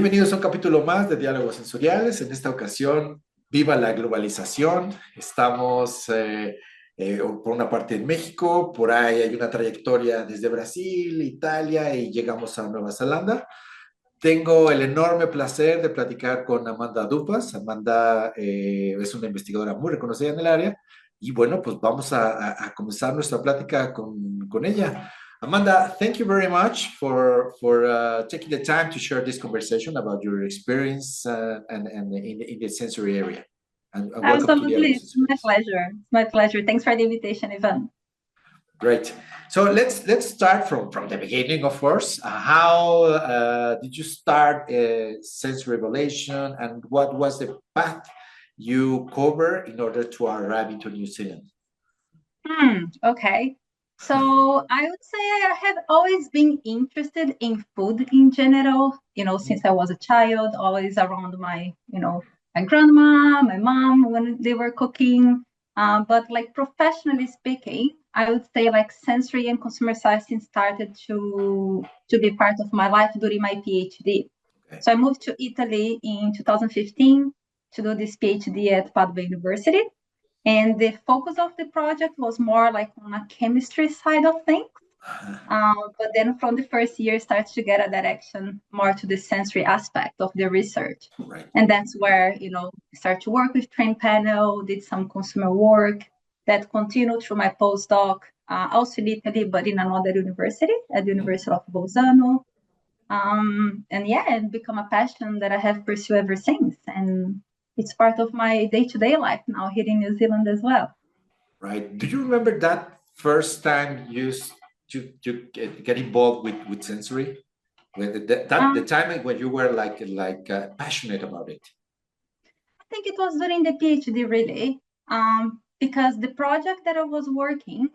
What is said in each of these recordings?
Bienvenidos a un capítulo más de Diálogos Sensoriales. En esta ocasión, viva la globalización. Estamos por una parte en México, por ahí hay una trayectoria desde Brasil, Italia y llegamos a Nueva Zelanda. Tengo el enorme placer de platicar con Amanda Dupas. Amanda es una investigadora muy reconocida en el área y bueno, pues vamos a comenzar nuestra plática con ella. Amanda, thank you very much for taking the time to share this conversation about your experience and in the sensory area. And welcome to the Absolutely, Dialogue it's my Sensory. pleasure. It's my pleasure. Thanks for the invitation, Ivan. Great. So let's start from the beginning, of course. How did you start sense revelation, and what was the path you cover in order to arrive into New Zealand? Okay. So I would say I have always been interested in food in general, since I was a child, always around my grandma, my mom when they were cooking. But like professionally speaking, I would say like sensory and consumer science started to be part of my life during my PhD. Okay. So I moved to Italy in 2015 to do this PhD at Padua University. And the focus of the project was more like on a chemistry side of things. But then from the first year, starts to get a direction more to the sensory aspect of the research. Right. And that's where, start to work with Train Panel, did some consumer work that continued through my postdoc, also in Italy, but in another university, at the University of Bolzano. And become a passion that I have pursued ever since. And it's part of my day-to-day life now here in New Zealand as well. Right. Do you remember that first time you to get involved with sensory? The time when you were like passionate about it? I think it was during the PhD really, because the project that I was working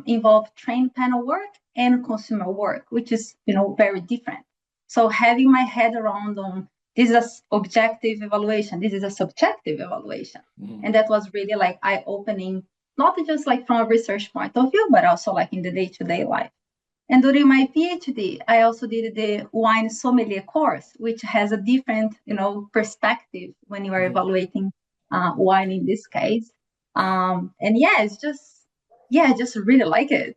involved trained panel work and consumer work, which is very different. So having my head around on this is an objective evaluation, this is a subjective evaluation. Mm-hmm. And that was really like eye-opening, not just like from a research point of view, but also like in the day-to-day life. And during my PhD, I also did the Wine Sommelier course, which has a different, perspective when you are evaluating wine in this case. And I just really like it.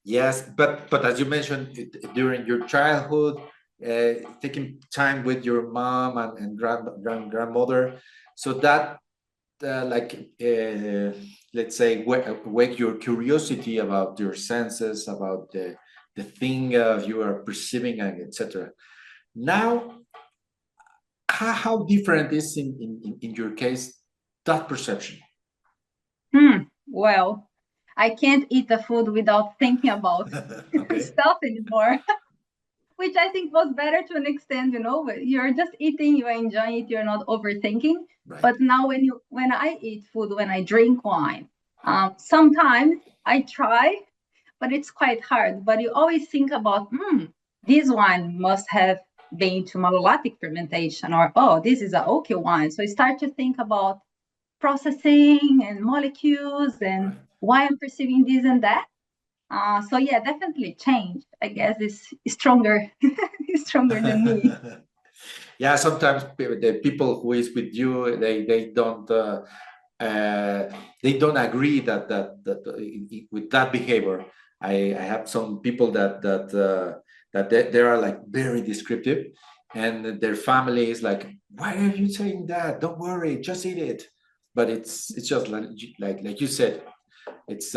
Yes, but as you mentioned, during your childhood, taking time with your mom and grandmother, so that let's say wake your curiosity about your senses, about the thing you are perceiving, and etc. Now, how different is in your case that perception? Well, I can't eat the food without thinking about stuff anymore. Which I think was better to an extent, you're just eating, you enjoy it, you're not overthinking. Right. But now when I eat food, when I drink wine, sometimes I try, but it's quite hard. But you always think about, this wine must have been to malolactic fermentation, or, oh, this is a oak wine. So you start to think about processing and molecules and why I'm perceiving this and that. So definitely change. I guess is stronger, is stronger than me. Yeah, sometimes the people who is with you, they don't agree that with that behavior. I have some people that they are like very descriptive, and their family is like, why are you saying that? Don't worry, just eat it. But it's just like you said. It's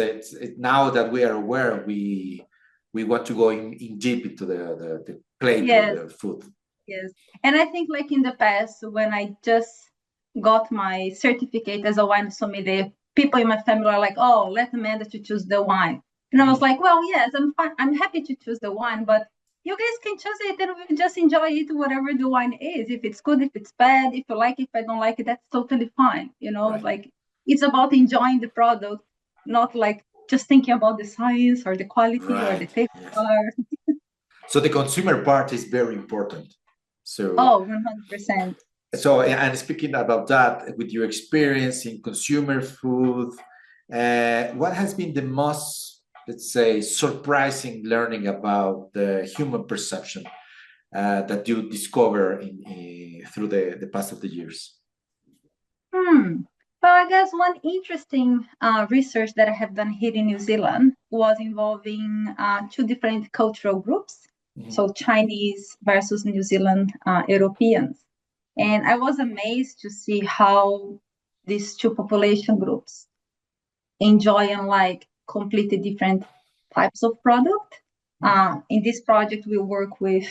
now that we are aware, we want to go in deep into the plate of the food. Yes, and I think like in the past when I just got my certificate as a wine sommelier, people in my family are like, "Oh, let Amanda to choose the wine," and I was like, "Well, yes, I'm fine. I'm happy to choose the wine, but you guys can choose it and we just enjoy it, whatever the wine is. If it's good, if it's bad, if you like it, if I don't like it, that's totally fine. Right. Like it's about enjoying the product." Not like just thinking about the science or the quality or the taste. Yes. So the consumer part is very important. So 100%. So, and speaking about that, with your experience in consumer food, what has been the most, let's say, surprising learning about the human perception? that you discover through the past of the years? Well, I guess one interesting research that I have done here in New Zealand was involving two different cultural groups, so Chinese versus New Zealand Europeans. And I was amazed to see how these two population groups enjoy and like completely different types of product. In this project, we work with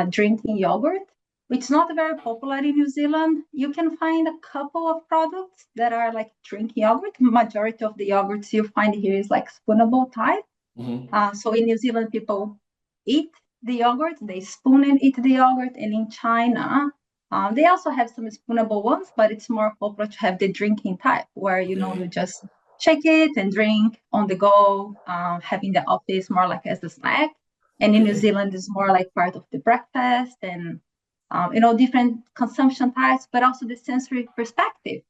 drinking yogurt, which is not very popular in New Zealand. You can find a couple of products that are like drinking yogurt. Majority of the yogurts you find here is like spoonable type. So in New Zealand, people eat the yogurt, they spoon and eat the yogurt. And in China, they also have some spoonable ones, but it's more popular to have the drinking type where, you know, you just shake it and drink on the go, having the office more like as a snack. And in New Zealand, it's more like part of the breakfast and, you know, different consumption types, but also the sensory perspective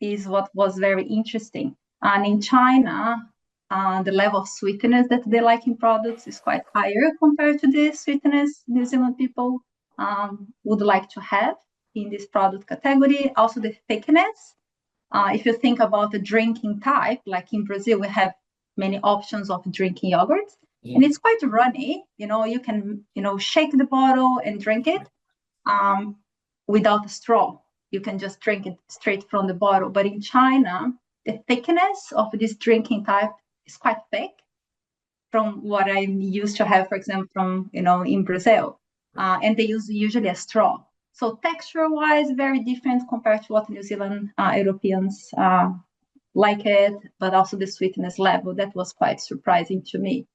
is what was very interesting. And in China, the level of sweetness that they like in products is quite higher compared to the sweetness New Zealand people would like to have in this product category. Also the thickness. If you think about the drinking type, like in Brazil, we have many options of drinking yogurt, and it's quite runny. You know, you can, you know, shake the bottle and drink it without a straw. You can just drink it straight from the bottle. But in China, the thickness of this drinking type is quite thick from what I'm used to have, for example, from, you know, in Brazil. And they use usually a straw. So texture-wise, very different compared to what New Zealand Europeans like it, but also the sweetness level, that was quite surprising to me.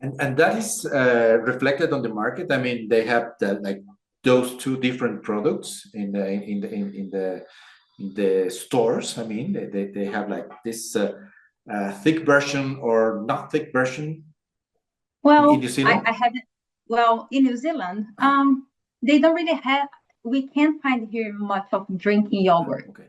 And that is reflected on the market. I mean, they have like those two different products in the stores. I mean, they have like this thick version or not thick version. Well, in New Zealand? I haven't. Well, in New Zealand, they don't really have. We can't find here much of drinking yogurt. Okay.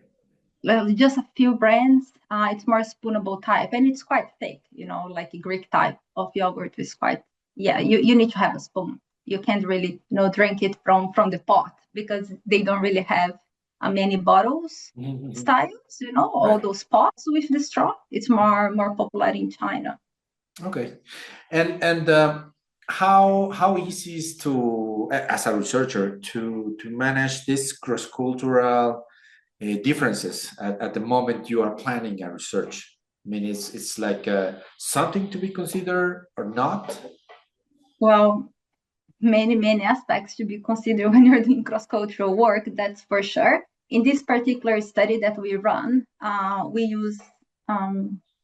Well, just a few brands. It's more spoonable type, and it's quite thick. You know, like a Greek type of yogurt is quite. Yeah, you need to have a spoon. You can't really, you know, drink it from the pot because they don't really have many bottles styles. You know, all those pots with the straw. It's more popular in China. Okay, and how easy is to, as a researcher, to manage this cross-cultural differences at the moment you are planning a research? I mean, it's like something to be considered or not? Well, many aspects to be considered when you're doing cross-cultural work, that's for sure. In this particular study that we run, we use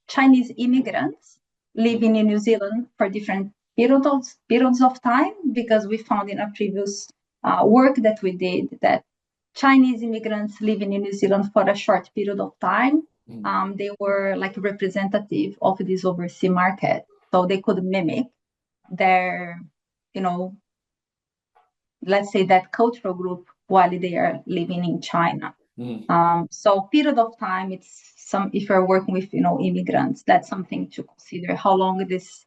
Chinese immigrants living in New Zealand for different periods of time, because we found in a previous work that we did that Chinese immigrants living in New Zealand for a short period of time, they were like representative of this overseas market. So they could mimic their, you know, let's say that cultural group while they are living in China. So period of time, it's if you're working with, you know, immigrants, that's something to consider, how long this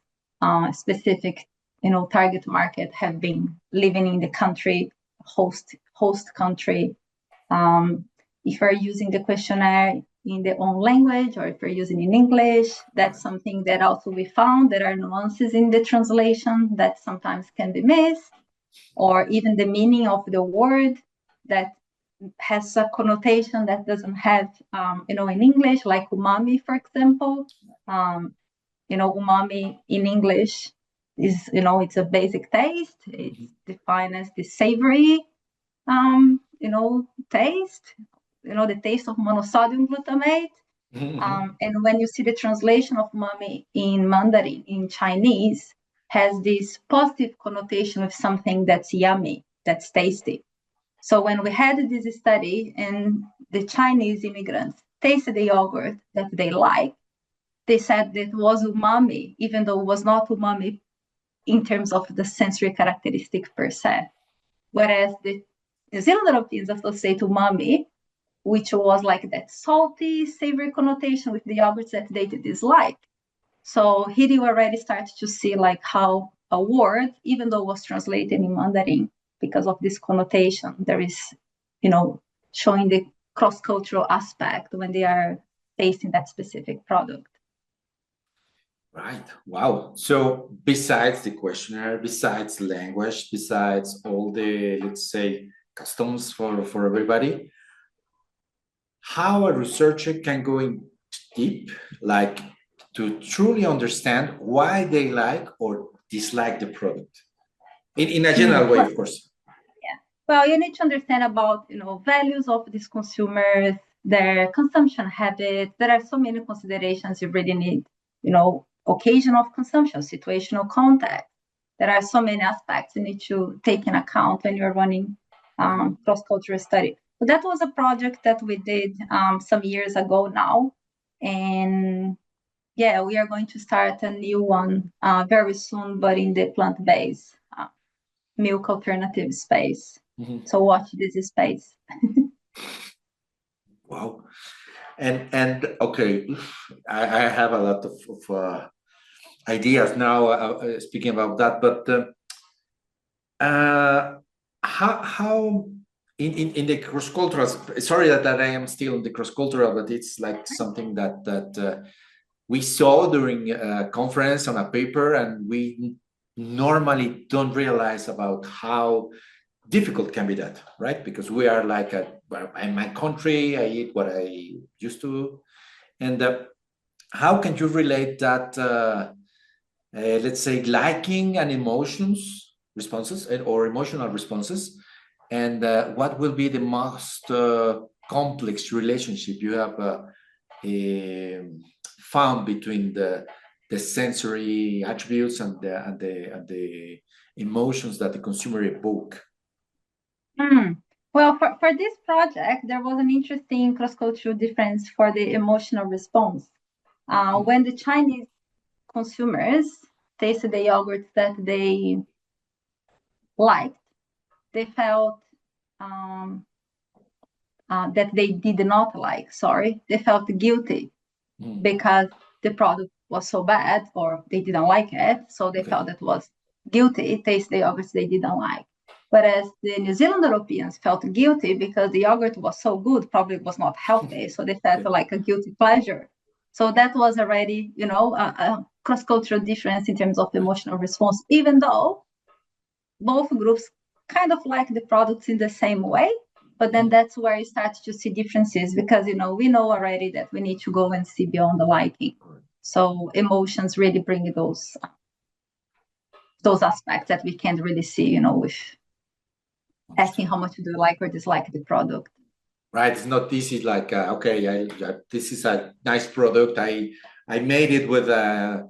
specific, you know, target market have been living in the country, host country. If you're using the questionnaire in their own language or if you're using in English, that's something that also we found. There are nuances in the translation that sometimes can be missed, or even the meaning of the word that has a connotation that doesn't have, you know, in English, like umami, for example. You know, umami in English is, you know, it's a basic taste. It's defined as the savory, you know, taste, you know, the taste of monosodium glutamate. And when you see the translation of umami in Mandarin, in Chinese, has this positive connotation of something that's yummy, that's tasty. So when we had this study and the Chinese immigrants tasted the yogurt that they liked, they said that it was umami, even though it was not umami in terms of the sensory characteristic per se. Whereas the New Zealand Europeans associate umami, which was like that salty, savory connotation with the yogurts that they dislike. So here you already start to see like how a word, even though it was translated in Mandarin, because of this connotation. There is, showing the cross-cultural aspect when they are tasting that specific product. Right. Wow. So besides the questionnaire, besides language, besides all the, let's say, customs for everybody, how a researcher can go in deep, like to truly understand why they like or dislike the product in a general way, of course. Yeah. Well, you need to understand about, values of these consumers, their consumption habits. There are so many considerations you really need, occasion of consumption, situational context. There are so many aspects you need to take in account when you're running cross-cultural study. So that was a project that we did some years ago now. And yeah, we are going to start a new one very soon, but in the plant-based milk alternative space. Mm-hmm. So watch this space. Wow. And okay, I have a lot of ideas now speaking about that, but how in the cross-cultural, sorry that I am still in the cross-cultural, but it's like something that we saw during a conference on a paper, and we normally don't realize about how difficult can be that, right? Because we are like, in my country, I eat what I used to. And how can you relate that, let's say, liking and responses or emotional responses, and what will be the most complex relationship you have found between the sensory attributes and the emotions that the consumer evoke? Well, for this project, there was an interesting cross-cultural difference for the emotional response. When the Chinese consumers tasted the yogurts that they liked, they felt that they did not like, they felt guilty because the product was so bad or they didn't like it. So they felt it was guilty, taste the yogurts they didn't like. Whereas the New Zealand Europeans felt guilty because the yogurt was so good, probably was not healthy. So they felt like a guilty pleasure. So that was already, a cross-cultural difference in terms of emotional response, even though both groups kind of like the products in the same way. But then that's where you start to see differences because, we know already that we need to go and see beyond the liking. So emotions really bring those aspects that we can't really see, with asking how much do you like or dislike the product. Right. It's not easy. Like, okay, this is a nice product. I made it with I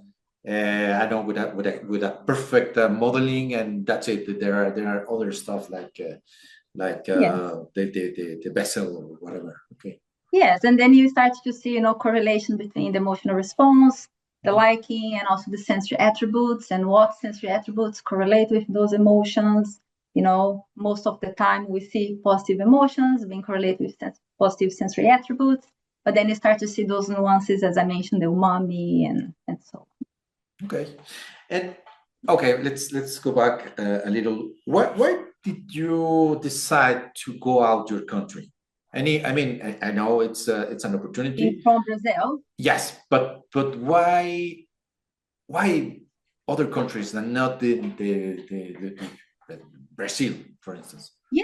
don't know, with a perfect modeling, and that's it. There are other stuff like the vessel or whatever. Okay. Yes, and then you start to see, correlation between the emotional response, the liking, and also the sensory attributes, and what sensory attributes correlate with those emotions. Most of the time we see positive emotions being correlated with positive sensory attributes, but then you start to see those nuances, as I mentioned, the umami and so on. Okay, and okay, let's go back a little. Why did you decide to go out your country? I know it's an opportunity. From Brazil. Yes, but why other countries and not the Brazil, for instance? Yeah.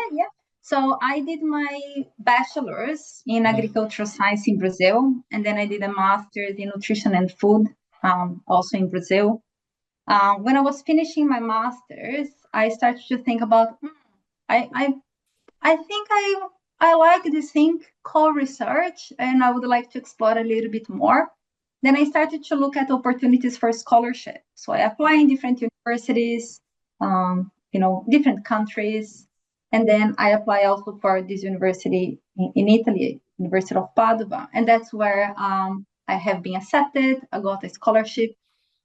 So I did my bachelor's in agricultural science in Brazil, and then I did a master's in nutrition and food, also in Brazil. When I was finishing my master's, I started to think about, I think I like this thing called research, and I would like to explore a little bit more. Then I started to look at opportunities for scholarship. So I applied in different universities, different countries. And then I apply also for this university in Italy, University of Padua. And that's where I have been accepted. I got a scholarship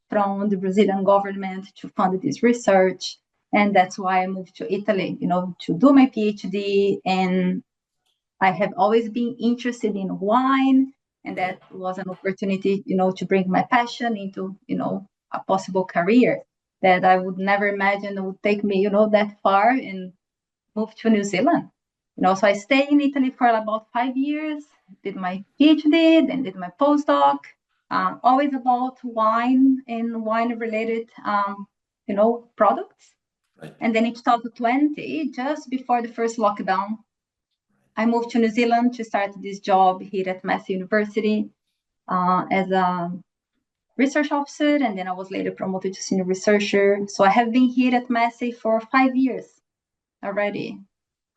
from the Brazilian government to fund this research. And that's why I moved to Italy, to do my PhD. And I have always been interested in wine. And that was an opportunity, to bring my passion into, a possible career that I would never imagine would take me, that far. And moved to New Zealand. So I stayed in Italy for about 5 years, did my PhD, then did my postdoc, always about wine and wine-related, products. Right. And then in 2020, just before the first lockdown, I moved to New Zealand to start this job here at Massey University as a research officer, and then I was later promoted to senior researcher. So I have been here at Massey for 5 years already.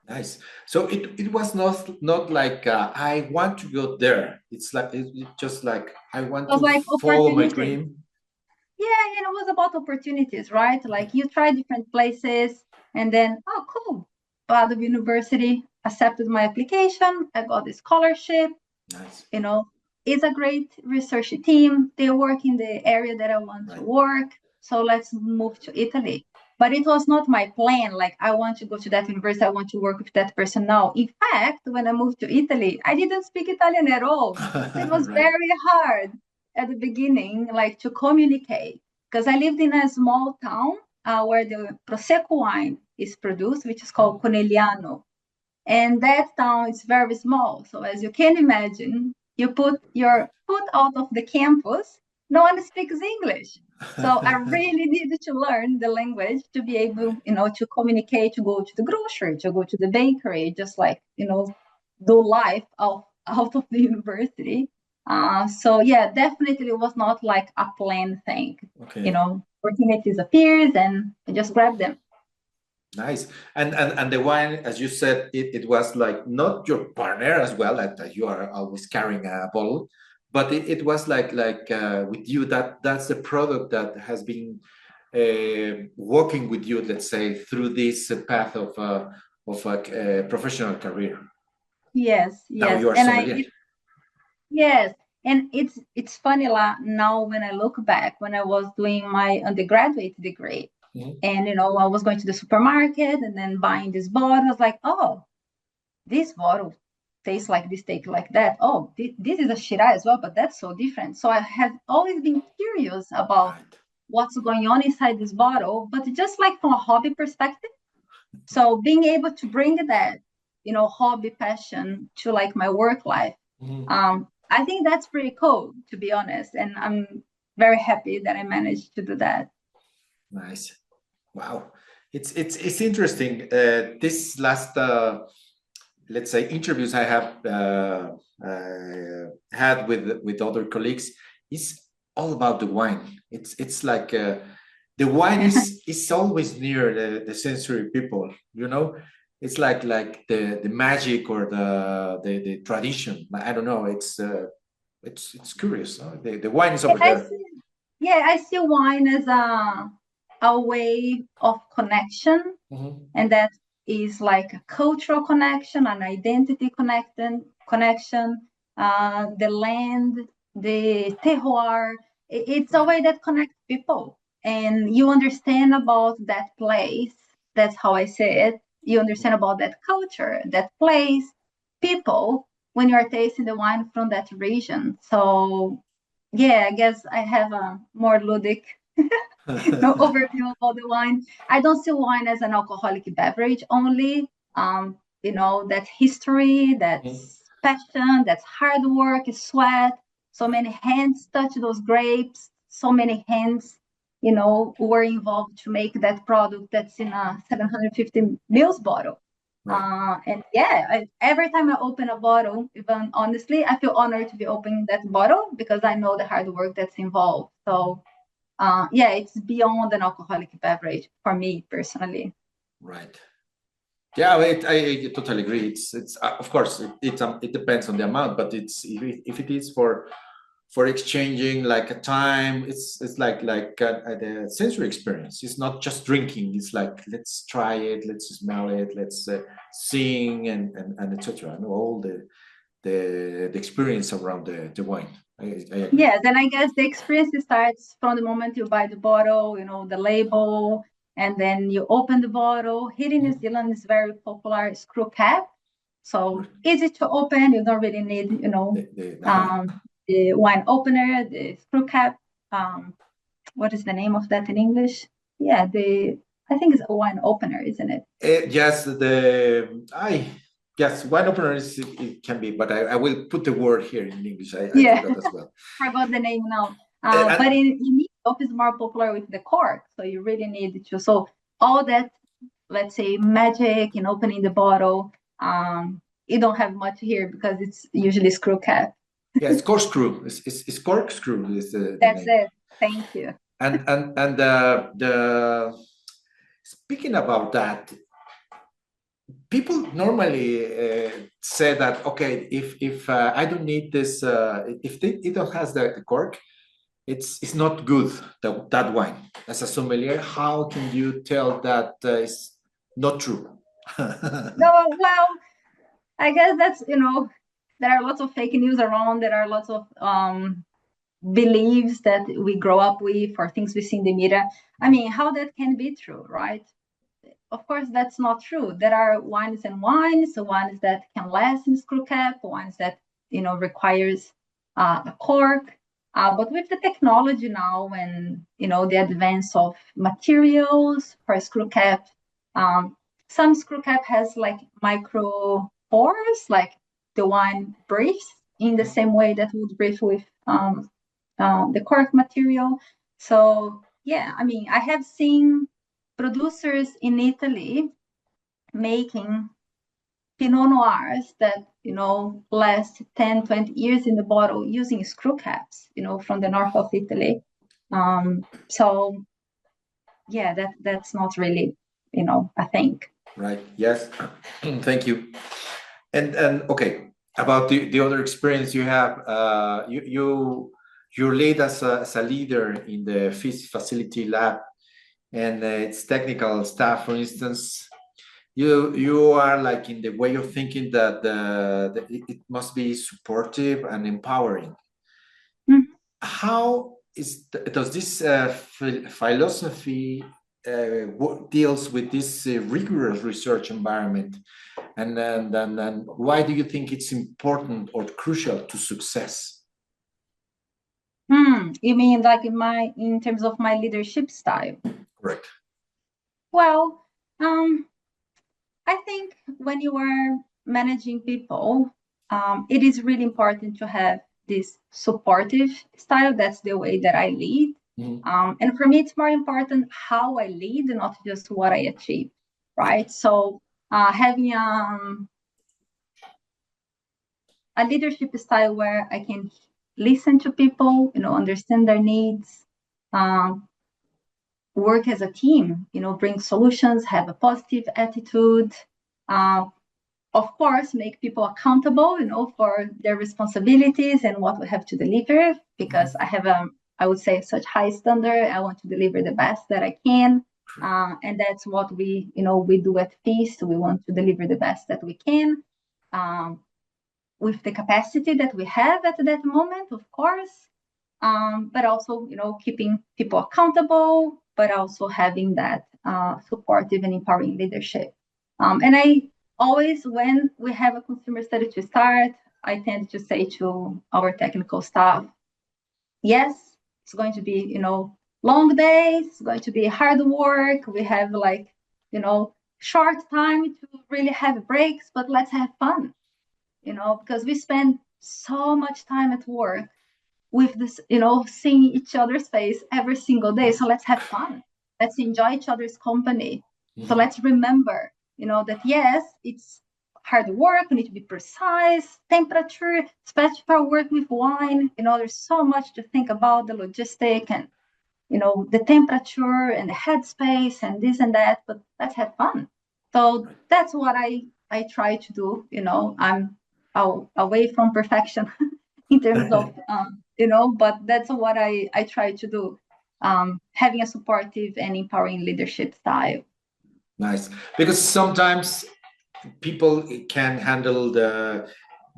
Nice. So it was not like I want to go there. It's like it's just like I want It was to like follow my opportunities. dream. Yeah, and it was about opportunities, right? Like you try different places, and then oh, cool. Padua University accepted my application. I got the scholarship. Nice. It's a great research team. They work in the area that I want to work. So let's move to Italy. But it was not my plan. Like, I want to go to that university. I want to work with that person now. In fact, when I moved to Italy, I didn't speak Italian at all. It was very hard at the beginning, like to communicate. Because I lived in a small town where the Prosecco wine is produced, which is called Conegliano. And that town is very small. So as you can imagine, you put your foot out of the campus, no one speaks English. So I really needed to learn the language to be able, to communicate, to go to the grocery, to go to the bakery, just like, do life out of the university. So yeah, definitely it was not like a planned thing. Okay. Opportunities appears and I just grab them. Nice. And the wine, as you said, it was like not your partner as well, that you are always carrying a bottle, but it was like with you, that's the product that has been walking with you, let's say, through this path of a professional career. Yes. Now you are and sommelier. Yes. And it's funny now when I look back, when I was doing my undergraduate degree, and I was going to the supermarket and then buying this bottle. I was like, oh, this bottle tastes like this, tastes like that. Oh, this is a Shiraz as well, but that's so different. So I have always been curious about what's going on inside this bottle, but just like from a hobby perspective. So being able to bring that, hobby passion to like my work life, I think that's pretty cool, to be honest. And I'm very happy that I managed to do that. Nice. Wow. It's interesting. This last, let's say, interviews I have had with other colleagues is all about the wine. It's like the wine is always near the sensory people. It's like the magic or the tradition. I don't know. It's curious. No? The wine is over there. I see wine as a way of connection, and that is like a cultural connection, an identity connection, the land, the terroir. It's a way that connects people, and you understand about that place. That's how I say it. You understand about that culture, that place, people, when you are tasting the wine from that region. So yeah, I guess I have a more ludic overview about the wine. I don't see wine as an alcoholic beverage only. That history, that's passion, that's hard work, sweat. So many hands touch those grapes. So many hands, were involved to make that product that's in a 750 mils bottle. And yeah, every time I open a bottle, even honestly, I feel honored to be opening that bottle because I know the hard work that's involved. So it's beyond an alcoholic beverage for me personally. Right. Yeah, I totally agree. It's of course it depends on the amount, but it's if it is for exchanging like a time, it's like the sensory experience. It's not just drinking. It's like let's try it, let's smell it, let's sing and etc. And all the experience around the wine. I agree. Yes, and I guess the experience starts from the moment you buy the bottle, the label, and then you open the bottle. Here in New Zealand is very popular screw cap. So easy to open. You don't really need, the wine opener, the screw cap. What is the name of that in English? Yeah, I think it's a wine opener, isn't it? Yes, yes, wine opener it can be, but I will put the word here in English. I Yeah, forgot as well. forgot the name now. And But in Europe, is more popular with the cork, so you really need to. So all that, let's say, magic in opening the bottle, you don't have much here because it's usually screw cap. yeah, it's corkscrew. It's corkscrew is the That's name. it. Thank you. And the speaking about that, people normally say that okay, if I don't need this, if it don't has the cork, it's not good that wine. As a sommelier, how can you tell that is not true? No, well, I guess that's, there are lots of fake news around. There are lots of beliefs that we grow up with or things we see in the media. I mean, how that can be true, right? Of course, that's not true. There are wines and wines, so wines that can last in screw cap, wines that requires a cork. But with the technology now and the advance of materials for screw cap, some screw cap has like micro pores, like the wine breathes in the same way that would breathe with the cork material. So yeah, I mean, I have seen producers in Italy making Pinot Noirs that, last 10, 20 years in the bottle using screw caps, from the north of Italy. So yeah, that's not really, a thing. Right. Yes. Thank you. And okay, about the other experience you have, you're lead as a leader in the facility lab and its technical staff, for instance. You are like in the way of thinking that it must be supportive and empowering. Mhm. How does this philosophy deals with this rigorous research environment, and why do you think it's important or crucial to success? You mean like in terms of my leadership style? Correct. Well, I think when you are managing people, it is really important to have this supportive style. That's the way that I lead. And for me, it's more important how I lead, not just what I achieve, right? So having a leadership style where I can listen to people, understand their needs, work as a team, bring solutions, have a positive attitude. Of course, make people accountable, for their responsibilities and what we have to deliver, because I have I would say such high standard. I want to deliver the best that I can. And that's what we do at Feast. We want to deliver the best that we can, with the capacity that we have at that moment, of course. But also, keeping people accountable, but also having that supportive and empowering leadership. And I always, when we have a consumer study to start, I tend to say to our technical staff, yes, it's going to be, long days, it's going to be hard work. We have short time to really have breaks, but let's have fun, because we spend so much time at work with this, seeing each other's face every single day. So let's have fun. Let's enjoy each other's company. So let's remember, that yes, it's hard work. We need to be precise, temperature, especially for work with wine. There's so much to think about, the logistic and, the temperature and the headspace and this and that, but let's have fun. So that's what I try to do. I'm away from perfection in terms of, but that's what I try to do, having a supportive and empowering leadership style. Nice, because sometimes people can handle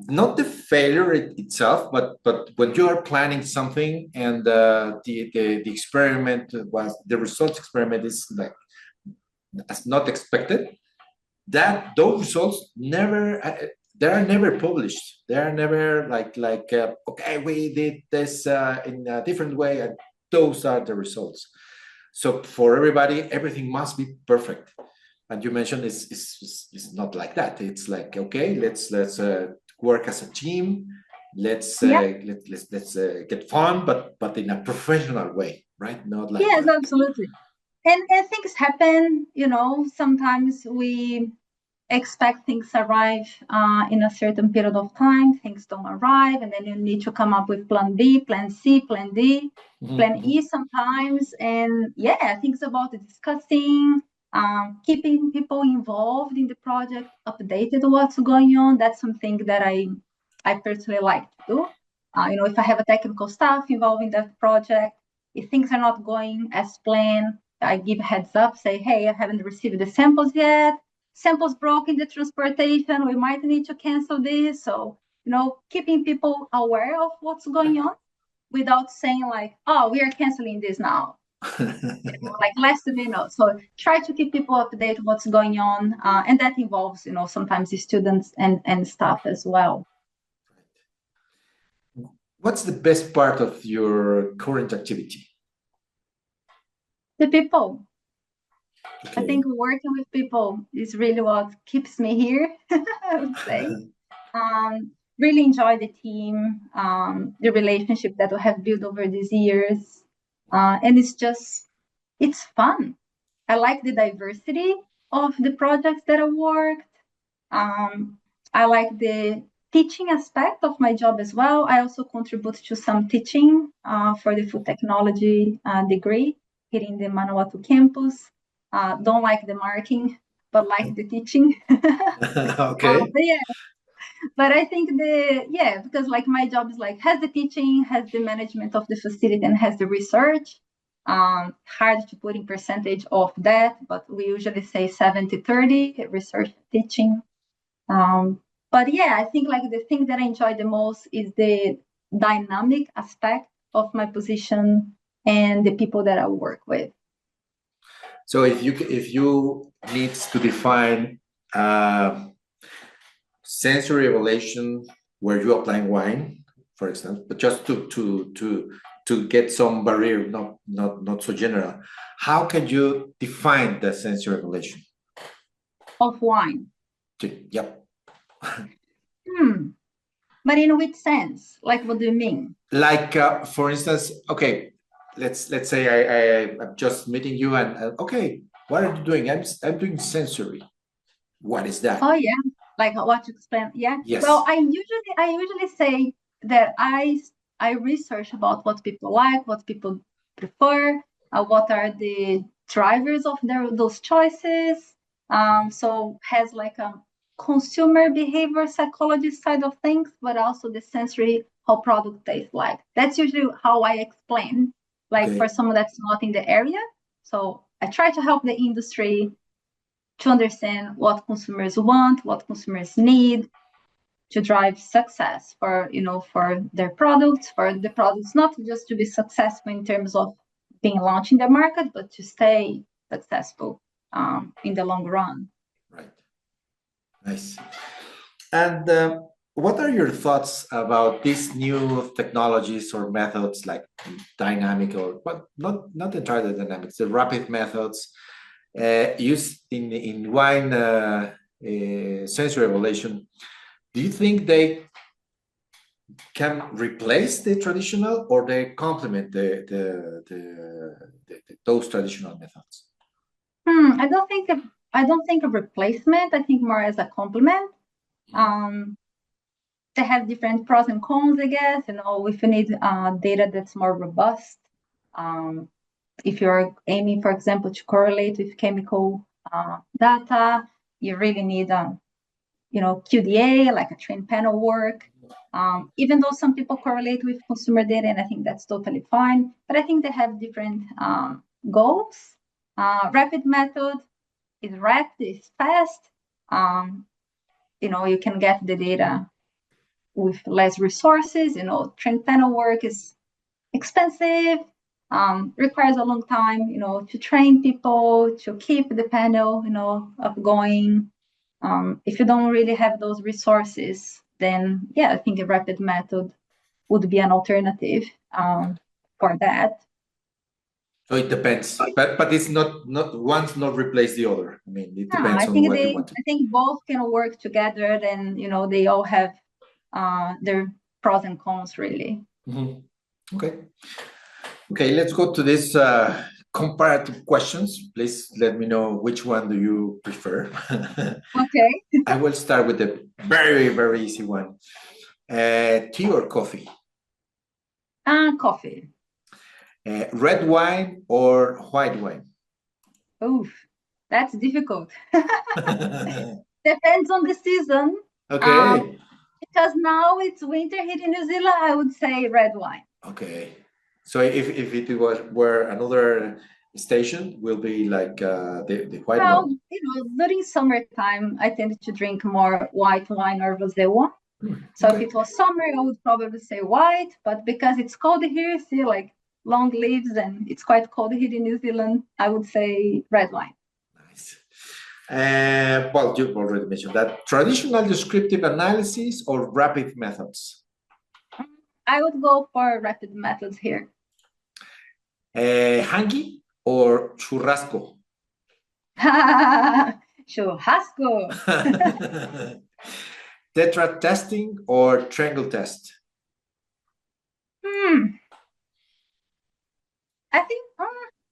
not the failure itself, but when you are planning something and the experiment was the results experiment is like as not expected, that those results never they are never published. They are never okay, we did this in a different way, and those are the results. So for everybody, everything must be perfect. And you mentioned it's not like that. It's like, okay, let's work as a team. Let's Yeah. let's get fun, but in a professional way, right? Not like Yes, absolutely. And things happen, sometimes we expect things arrive in a certain period of time, things don't arrive, and then you need to come up with plan B, plan C, plan D, plan E sometimes. And yeah, I think it's about discussing, keeping people involved in the project, updated what's going on. That's something that I personally like to do. If I have a technical staff involved in that project, if things are not going as planned, I give heads up, say, hey, I haven't received the samples yet. Samples broke in the transportation. We might need to cancel this. So, keeping people aware of what's going on without saying like, oh, we are canceling this now. Like last minute. So try to keep people updated what's going on. And that involves, sometimes the students and staff as well. What's the best part of your current activity? The people. Okay. I think working with people is really what keeps me here, I would say. Really enjoy the team, the relationship that we have built over these years. And it's fun. I like the diversity of the projects that I worked. I like the teaching aspect of my job as well. I also contribute to some teaching for the food technology degree here in the Manawatu campus. Don't like the marking, but like the teaching. Okay. But I think because like my job is like has the teaching, has the management of the facility, and has the research. Hard to put in percentage of that, but we usually say 70-30 research teaching. But yeah, I think like the thing that I enjoy the most is the dynamic aspect of my position and the people that I work with. So if you need to define sensory evaluation where you apply wine, for example, but just to get some barrier, not so general, how can you define the sensory evaluation of wine? Yep. But in which sense? Like, what do you mean? Like, for instance, okay, let's say I'm just meeting you and okay, what are you doing? I'm doing sensory. What is that? Oh yeah, like what you explain. Yeah. Yes. Well, I usually say that I research about what people like, what people prefer, what are the drivers of those choices. So has like a consumer behavior psychology side of things, but also the sensory how product tastes like. That's usually how I explain, like Okay. for someone that's not in the area. So I try to help the industry to understand what consumers want, what consumers need to drive success for their products, for the products not just to be successful in terms of being launched in the market, but to stay successful in the long run. Right. Nice. And what are your thoughts about these new technologies or methods like dynamic but not entirely dynamics, the rapid methods used in wine sensory evaluation? Do you think they can replace the traditional or they complement those traditional methods? I don't think a replacement. I think more as a complement. They have different pros and cons, I guess. If you need data that's more robust, if you're aiming, for example, to correlate with chemical data, you really need, QDA, like a trained panel work. Even though some people correlate with consumer data, and I think that's totally fine, but I think they have different goals. Rapid method is rapid, is fast. You can get the data with less resources. Trained panel work is expensive, requires a long time, to train people, to keep the panel, up going. If you don't really have those resources, then yeah, I think a rapid method would be an alternative for that. So it depends, but it's not one's not replace the other. I mean, it Yeah, depends on what you want to. I think both can work together. Then they all have their pros and cons, really. Mhm. Okay, let's go to this comparative questions. Please let me know which one do you prefer. Okay. I will start with the very, very easy one. Tea or coffee? Coffee. Red wine or white wine? Oof, that's difficult. Depends on the season. Okay. Because now it's winter here in New Zealand, I would say red wine. Okay. So if it were another station, will be like the white Well, one. during summertime, I tend to drink more white wine or rosé wine. So if Okay. it was summer, I would probably say white. But because it's cold here, see, like long leaves, and it's quite cold here in New Zealand, I would say red wine. Nice. Well, you've already mentioned that. Traditional descriptive analysis or rapid methods? I would go for rapid methods here. Hangi or churrasco? Churrasco. Tetra testing or triangle test? I think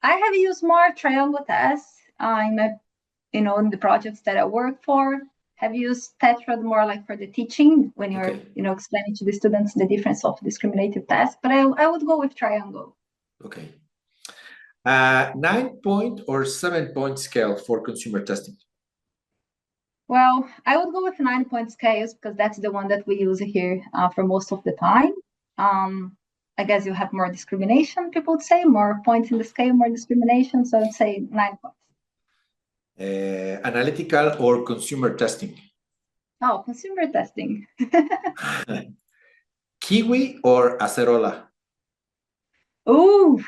I have used more triangle tests in my, in the projects that I work for. Have used tetrad more like for the teaching when you're, Okay. Explaining to the students the difference of discriminative tests. But I would go with triangle. Okay. 9-point or 7-point scale for consumer testing? Well, I would go with 9-point scales because that's the one that we use here for most of the time. I guess you have more discrimination, people would say, more points in the scale, more discrimination. So I'd say 9 points. Analytical or consumer testing? Oh, consumer testing. Kiwi or acerola? Ooh,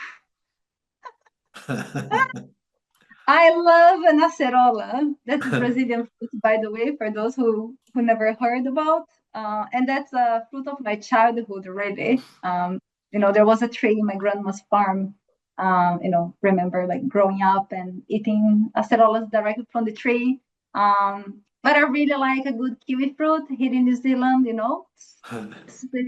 I love an acerola. That's a Brazilian fruit, by the way, for those who never heard about. And that's a fruit of my childhood, really. There was a tree in my grandma's farm. Remember like growing up and eating acerolas directly from the tree. But I really like a good kiwi fruit here in New Zealand. It's the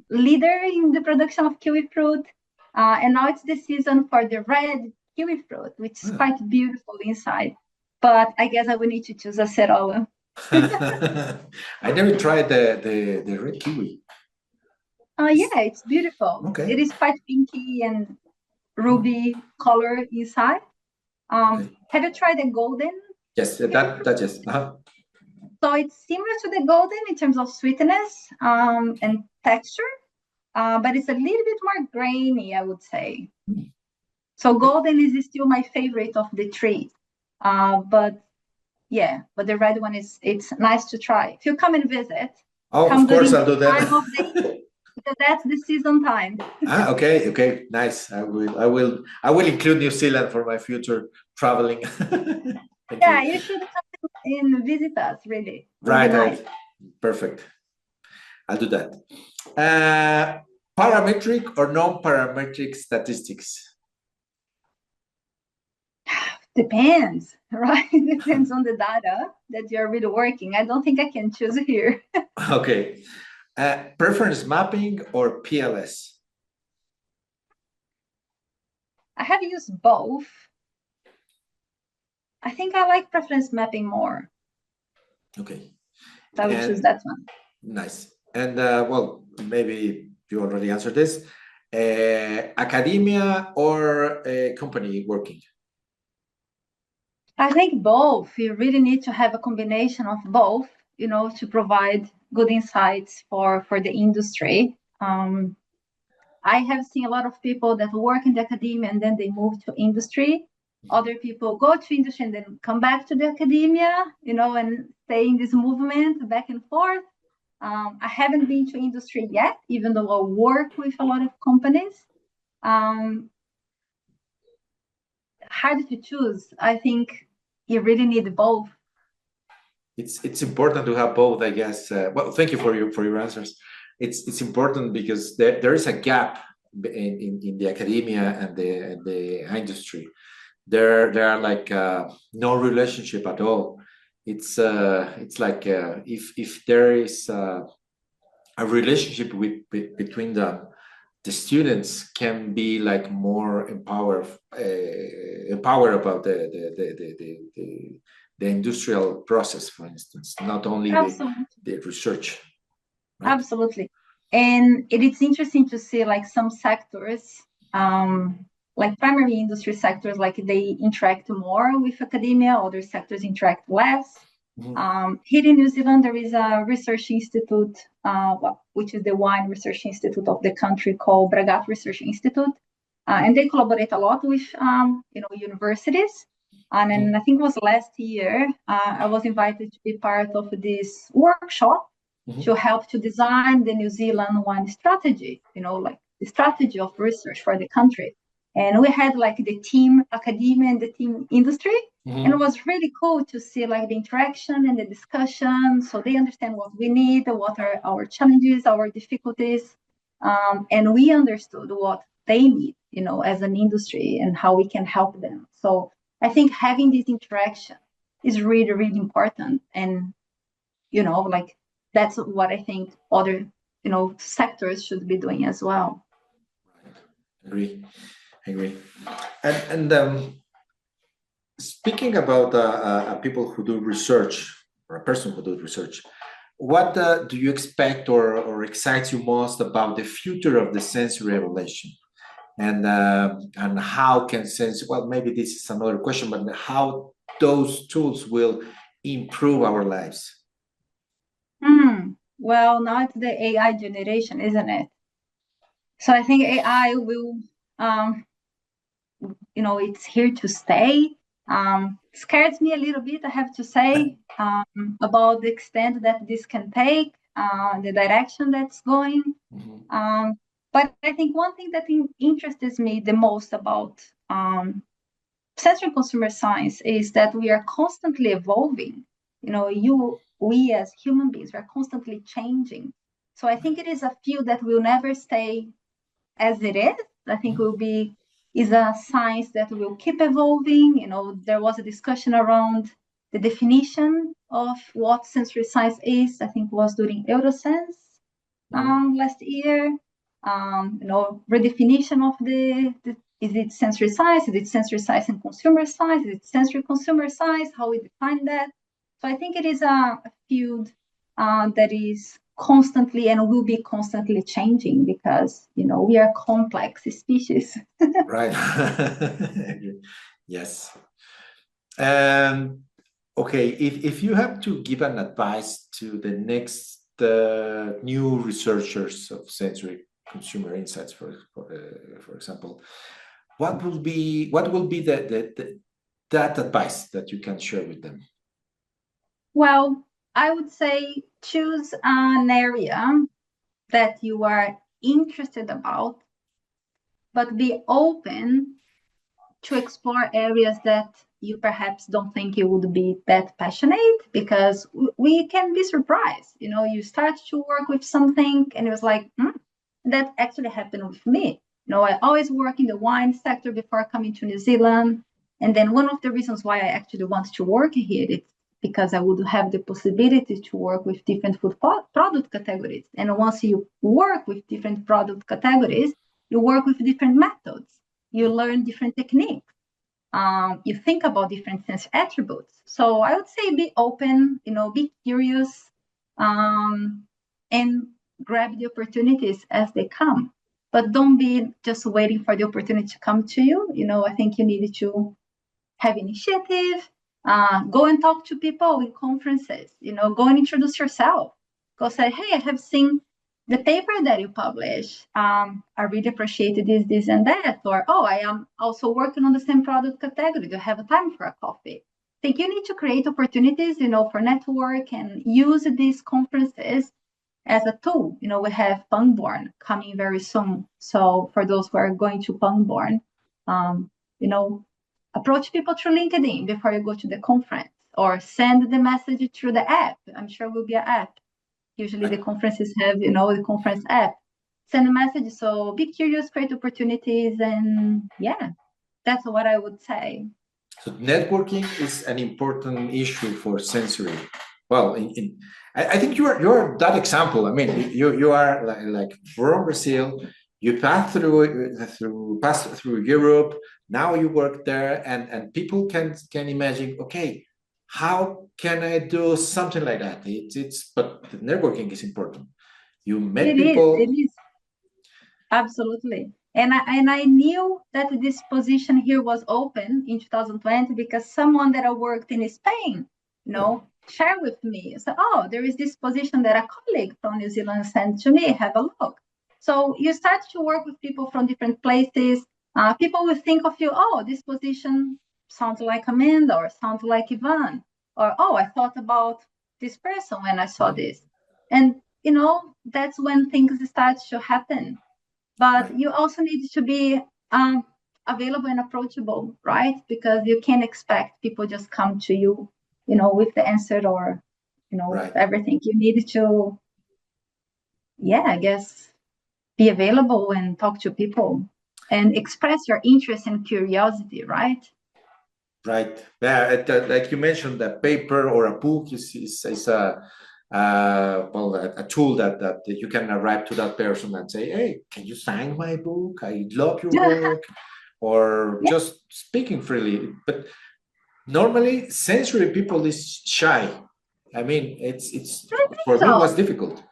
leader in the production of kiwi fruit. And now it's the season for the red kiwi fruit, which is quite beautiful inside. But I guess I will need to choose acerola. I never tried the red kiwi. Yeah, it's beautiful. Okay. It is quite pinky and ruby color inside. Have you tried the golden? Yes, that yes. So it's similar to the golden in terms of sweetness and texture, but it's a little bit more grainy, I would say. So golden is still my favorite of the three. But the red one it's nice to try. If you come and visit, of course I'll do that. Time of day, because that's the season time. Okay, nice. I will include New Zealand for my future traveling. You should come and visit us, really. Right. Perfect. I'll do that. Parametric or non-parametric statistics? Depends, right? Depends on the data that you're really working. I don't think I can choose here. Okay. Preference mapping or PLS? I have used both. I think I like preference mapping more. Okay. So I would choose that one. Nice. And well, maybe you already answered this. Academia or company working? I think both. You really need to have a combination of both, to provide good insights for the industry. I have seen a lot of people that work in the academia and then they move to industry. Other people go to industry and then come back to the academia, and stay in this movement back and forth. I haven't been to industry yet, even though I work with a lot of companies. Hard to choose. I think you really need both. It's important to have both, I guess. Well, thank you for your answers. It's important because there is a gap in the academia and the industry. There are like no relationship at all. It's like if there is a relationship between the students can be like more empowered about the industrial process, for instance, not only the research. Right? Absolutely. And it is interesting to see like some sectors, like primary industry sectors, like they interact more with academia, other sectors interact less. Here in New Zealand, there is a research institute, which is the wine research institute of the country, called Bragat Research Institute, and they collaborate a lot with universities. And then I think it was last year, I was invited to be part of this workshop to help to design the New Zealand wine strategy, like the strategy of research for the country. And we had like the team academia and the team industry. And it was really cool to see like the interaction and the discussion. So they understand what we need, what are our challenges, our difficulties. And we understood what they need, as an industry and how we can help them. So I think having this interaction is really, really important. And, like that's what I think other, sectors should be doing as well. Right. Agree. And speaking about people who do research, or a person who does research, what do you expect or excites you most about the future of the sensory evaluation? And how can sense, well, maybe this is another question, but how those tools will improve our lives? Well, now it's the AI generation, isn't it? So I think AI will, it's here to stay. Scares me a little bit, I have to say, about the extent that this can take, the direction that's going. But I think one thing that interests me the most about sensory consumer science is that we are constantly evolving. We as human beings are constantly changing. So I think it is a field that will never stay as it is. I think is a science that will keep evolving. There was a discussion around the definition of what sensory science is. I think it was during Eurosense last year. Redefinition of is it sensory science? Is it sensory science and consumer science? Is it sensory consumer science? How we define that? So I think it is a field that is constantly and will be constantly changing because, we are complex species. Right. Yes. Okay, if you have to give an advice to the next new researchers of sensory consumer insights, for example, what will be that advice that you can share with them? Well, I would say choose an area that you are interested about, but be open to explore areas that you perhaps don't think you would be that passionate, because we can be surprised. You start to work with something and it was like, that actually happened with me. I always work in the wine sector before coming to New Zealand. And then one of the reasons why I actually want to work here is because I would have the possibility to work with different food product categories. And once you work with different product categories, you work with different methods. You learn different techniques. You think about different sense attributes. So I would say be open, be curious, and grab the opportunities as they come. But don't be just waiting for the opportunity to come to you. I think you need to have initiative, go and talk to people in conferences, go and introduce yourself. Go say, hey, I have seen the paper that you publish. I really appreciated this, and that. Or, I am also working on the same product category. Do you have a time for a coffee? I think you need to create opportunities, for network and use these conferences as a tool. We have Pangborn coming very soon. So for those who are going to Pangborn, approach people through LinkedIn before you go to the conference, or send the message through the app. I'm sure it will be an app. Usually the conferences have, the conference app. send a message. So be curious, create opportunities, and yeah, that's what I would say. So networking is an important issue for sensory. Well, I think you're that example. I mean, you are like from Brazil. You pass through Europe. Now you work there, and people can imagine. Okay, how can I do something like that? But the networking is important. You met It people. is absolutely. And I knew that this position here was open in 2020 because someone that I worked in Spain, shared with me. So, oh, there is this position that a colleague from New Zealand sent to me. Have a look. So you start to work with people from different places. People will think of you. Oh, this position sounds like Amanda or sounds like Ivan, or oh, I thought about this person when I saw this, and that's when things start to happen. But Right, you also need to be available and approachable, right? Because you can't expect people just come to you, with the answer or, right. everything. You need to, yeah, I guess, be available and talk to people and express your interest and curiosity, right? Right. Yeah, like you mentioned, that paper or a book is a tool that you can arrive to that person and say, "Hey, can you sign my book? I love your work," or Yeah, just speaking freely. But normally, sensory people is shy. I mean, it's I think for me it was so. difficult.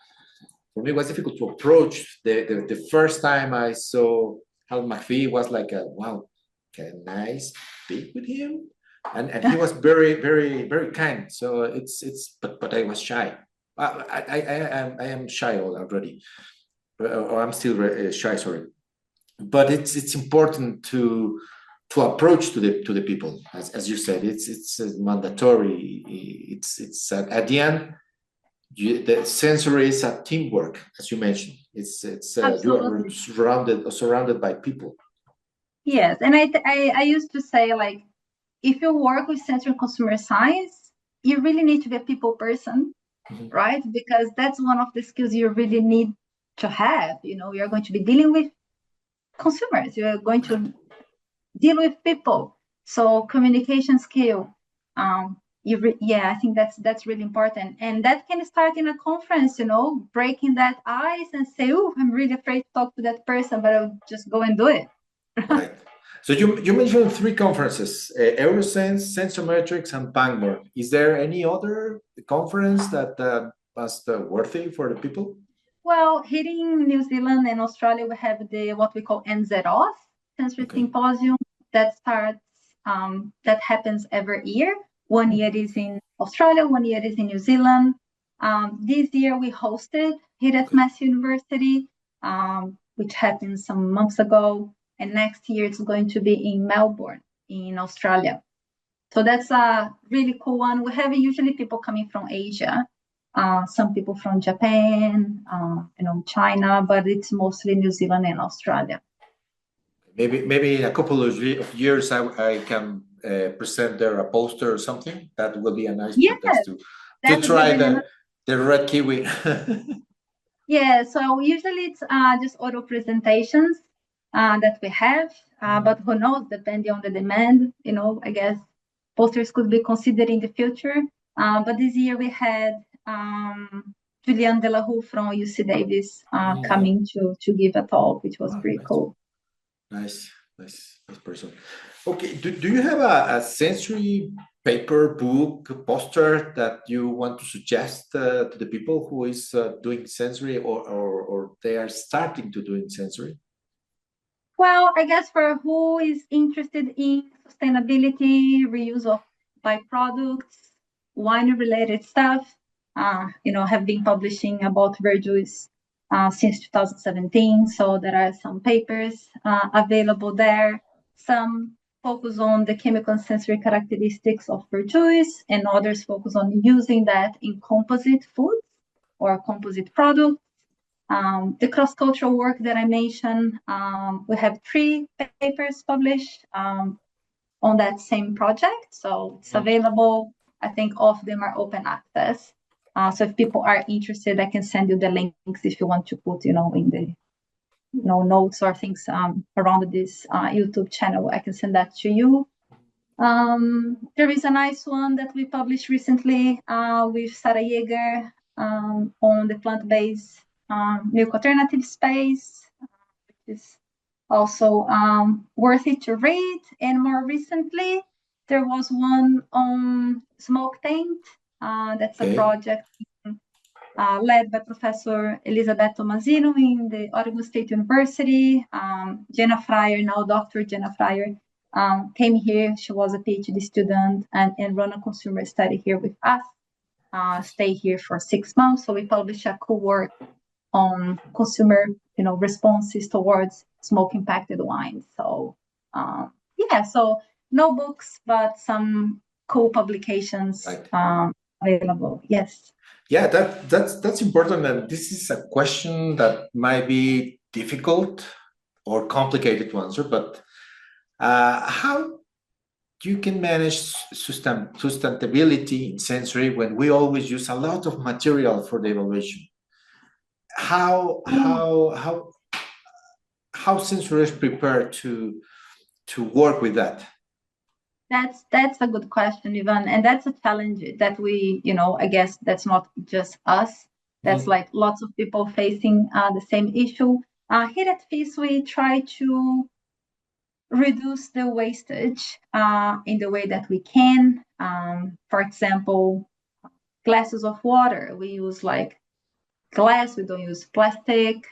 For me, it was difficult to approach. The first time I saw Hal McPhee was like, wow, can I speak with him? And he was very, very, very kind. So but I was shy. I am shy already, or I'm still shy. Sorry, but it's important to approach to the people, as you said. It's mandatory. At the end, the sensory is a teamwork, as you mentioned. It's you are Absolutely. surrounded by people. Yes. And I used to say, like, if you work with sensory consumer science, you really need to be a people person, Mhm. right? Because that's one of the skills you really need to have. You're going to be dealing with consumers, you're going Right. to deal with people. So communication skill, yeah, I think that's really important, and that can start in a conference. Breaking that ice and say, "Oh, I'm really afraid to talk to that person," but I'll just go and do it. Right. So you mentioned three conferences: Eurosense, Sensometrics, and Bangor. Is there any other conference that was worthy for the people? Well, here in New Zealand and Australia, we have the what we call NZOS, Sensory Okay. Symposium, that starts that happens every year. One year is in Australia, one year is in New Zealand. This year we hosted here at Okay. Mass University, which happened some months ago, and next year it's going to be in Melbourne, in Australia. So that's a really cool one. We have usually people coming from Asia, some people from Japan, China, but it's mostly New Zealand and Australia. Maybe in a couple of years I can present there a poster or something. That will be a nice Yes, pretext to that would be try really nice. the red kiwi. Yeah, so usually it's just auto presentations that we have, but who knows, depending on the demand, I guess posters could be considered in the future. But this year we had Julian Delarue from UC Davis Wow, coming to give a talk, which was wow, pretty nice, cool. nice person. Okay, do you have a sensory paper, book, poster that you want to suggest to the people who is doing sensory or they are starting to doing sensory? Well, I guess for who is interested in sustainability, reuse of byproducts, wine-related stuff, have been publishing about verjuice since 2017. So there are some papers available there. Some focus on the chemical and sensory characteristics of verjuice, and others focus on using that in composite foods or composite products. The cross-cultural work that I mentioned, we have 3 papers published on that same project. So it's Mm. available. I think all of them are open access. So if people are interested, I can send you the links if you want to put, in the notes or things around this YouTube channel, I can send that to you. There is a nice one that we published recently with Sarah Yeager on the plant-based milk alternative space, which is also worth it to read. And more recently, there was one on smoke taint. That's a project led by Professor Elisabeth Tomasino in the Oregon State University. Jenna Fryer, now Dr. Jenna Fryer, came here. She was a PhD student and run a consumer study here with us. Stay here for 6 months. So we published a cool work on consumer, responses towards smoke-impacted wines. So so no books, but some cool publications available. Yes. Yeah, that's important, and this is a question that might be difficult or complicated to answer. But how you can manage sustainability in sensory when we always use a lot of material for the evaluation? How sensory is prepared to work with that? That's a good question, Ivan, and that's a challenge that we, I guess that's not just us. That's like lots of people facing the same issue. Here at FIS, we try to reduce the wastage in the way that we can. For example, glasses of water, we use like glass, we don't use plastic.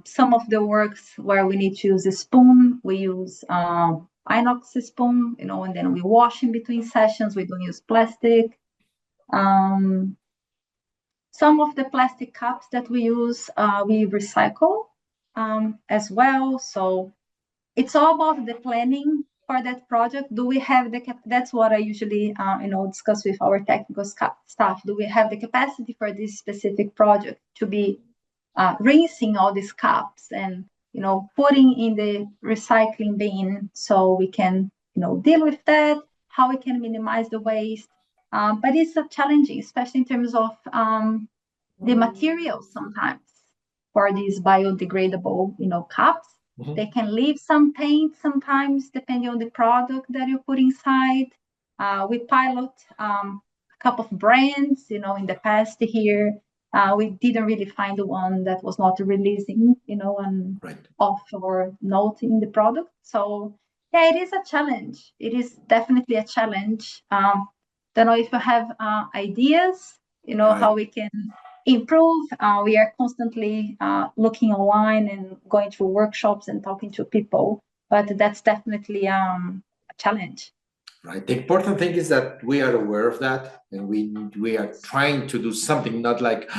Some of the works where we need to use a spoon, we use inox spoon, and then we wash in between sessions. We don't use plastic. Some of the plastic cups that we use, we recycle as well. So it's all about the planning for that project. Do we have that's what I usually, discuss with our technical staff. Do we have the capacity for this specific project to be rinsing all these cups and, putting in the recycling bin so we can, deal with that, how we can minimize the waste. But it's challenging, especially in terms of the materials sometimes for these biodegradable, cups. They can leave some paint sometimes, depending on the product that you put inside. We pilot a couple of brands, in the past here. We didn't really find the one that was not releasing, an off or note in the product. So yeah, it is a challenge. It is definitely a challenge. Don't know if you have ideas, how we can improve. We are constantly looking online and going through workshops and talking to people, but that's definitely a challenge. Right. The important thing is that we are aware of that, and we are trying to do something, not like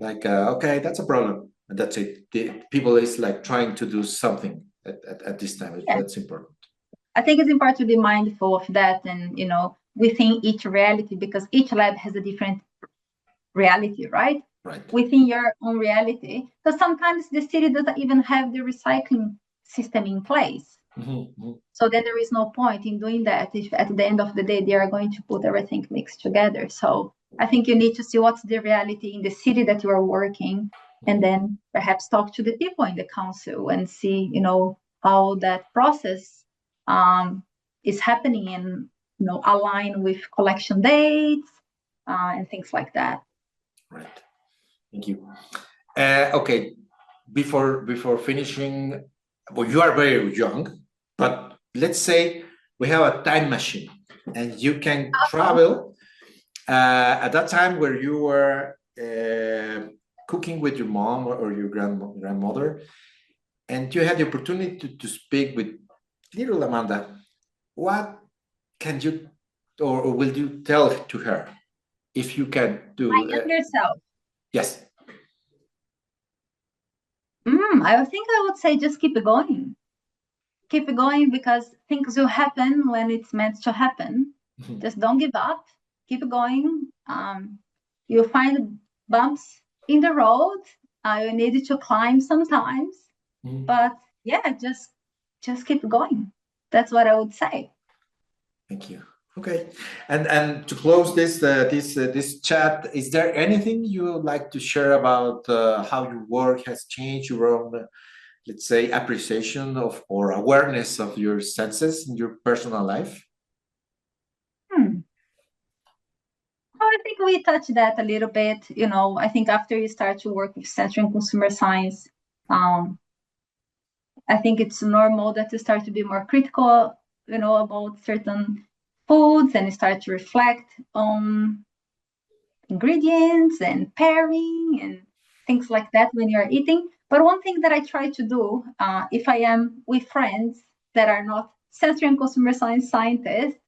okay, that's a problem and that's it. The people is like trying to do something at this time. Yeah. That's important. I think it's important to be mindful of that, and within each reality, because each lab has a different reality, right? Within your own reality, because sometimes the city doesn't even have the recycling system in place. So then there is no point in doing that if at the end of the day they are going to put everything mixed together. So I think you need to see what's the reality in the city that you are working, and then perhaps talk to the people in the council and see, how that process is happening, and align with collection dates and things like that. Right. Thank you. Okay. Before finishing, well, you are very young, but let's say we have a time machine and you can travel at that time where you were cooking with your mom or your grandmother, and you had the opportunity to speak with little Amanda. What can you or will you tell to her if you can do? My younger self. Yes. I think I would say just keep it going. Keep it going, because things will happen when it's meant to happen. Just don't give up. Keep it going. You'll find bumps in the road. You need to climb sometimes. But yeah, just keep going. That's what I would say. Thank you. Okay, and to close this chat, is there anything you would like to share about how your work has changed your own, let's say, appreciation of or awareness of your senses in your personal life? Hmm. Oh, I think we touched that a little bit. I think after you start to work with sensory and consumer science, um, I think it's normal that you start to be more critical, about certain foods and you start to reflect on ingredients and pairing and things like that when you're eating. But one thing that I try to do, if I am with friends that are not sensory and consumer science scientists,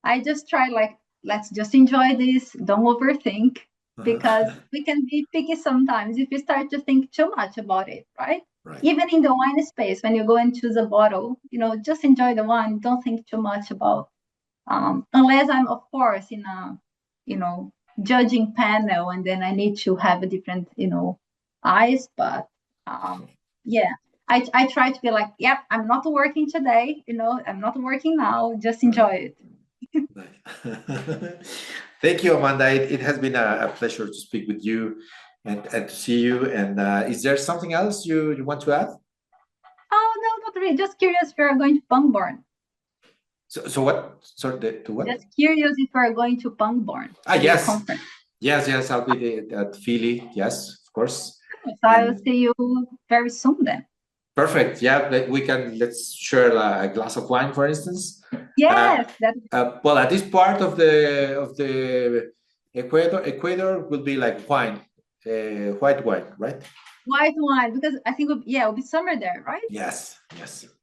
I just try like, let's just enjoy this, don't overthink, because Uh-huh. we can be picky sometimes if you start to think too much about it, right? Right. Even in the wine space, when you go and choose a bottle, just enjoy the wine, don't think too much about, unless I'm of course in a, you know, judging panel and then I need to have a different, eyes, but yeah. I try to be like, yep, I'm not working today, I'm not working now, just Right. enjoy it. Right. Thank you, Amanda. It has been a pleasure to speak with you and to see you. And is there something else you want to add? Oh, no, not really. Just curious if you're going to Pangborn. So what? Sorry, to what? Just curious if you're going to Pangborn, Ah, the yes. conference. Yes, I'll be at Philly. Yes, of course. So I'll And see you very soon then. perfect. Yeah, let's share a glass of wine, for instance. Uh, Yes, that well, at this part of the Ecuador will be like wine, white wine, right? white wine because I think it'll be summer there, right? Yes.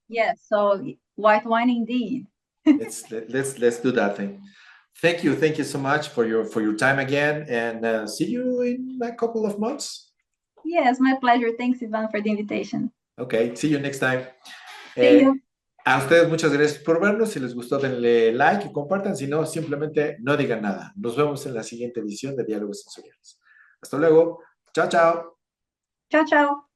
Yes, so white wine indeed. Let's do that thing. Thank you so much for your time again, and see you in a couple of months. Yes, my pleasure. Thanks, Ivan, for the invitation. Okay, see you next time. See Eh, you. a ustedes muchas gracias por vernos. Si les gustó, denle like y compartan. Si no, simplemente no digan nada. Nos vemos en la siguiente edición de Diálogos Sensoriales. Hasta luego. Chao, chao. Ciao, ciao.